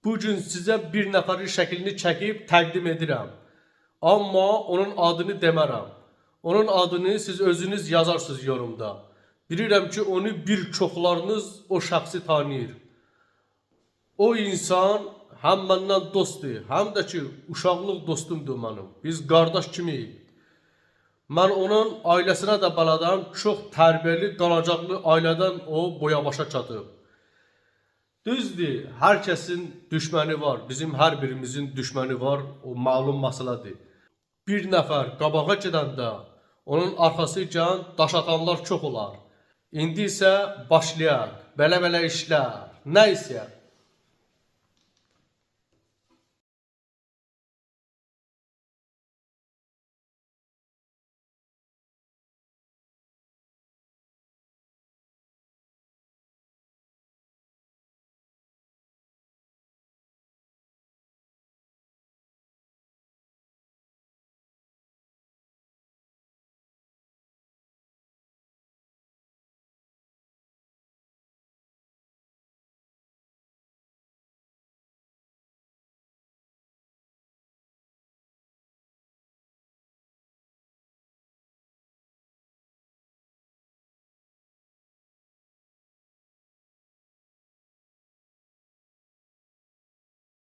Bugün sizə bir nəfərin şəklini çəkib təqdim edirəm. Amma onun adını demərəm. Onun adını siz özünüz yazarsınız yorumda. Bilirəm ki, onu bir çoxlarınız o şəxsi tanıyır. O insan həm məndən dostdur, həm də ki, uşaqlıq dostumdur mənim. Biz qardaş kimiyik. Mən onun ailəsinə də bələdəm, çox tərbiyəli, qalacaqlı ailədən o boya başa çatıb. Düzdür, hər kəsin düşməni var, bizim hər birimizin düşməni var, o məlum məsələdir. Bir nəfər qabağa gedəndə, onun arxasıcan daş atanlar çox olar. İndi isə başlayaq, belə-belə işlər, nə isə.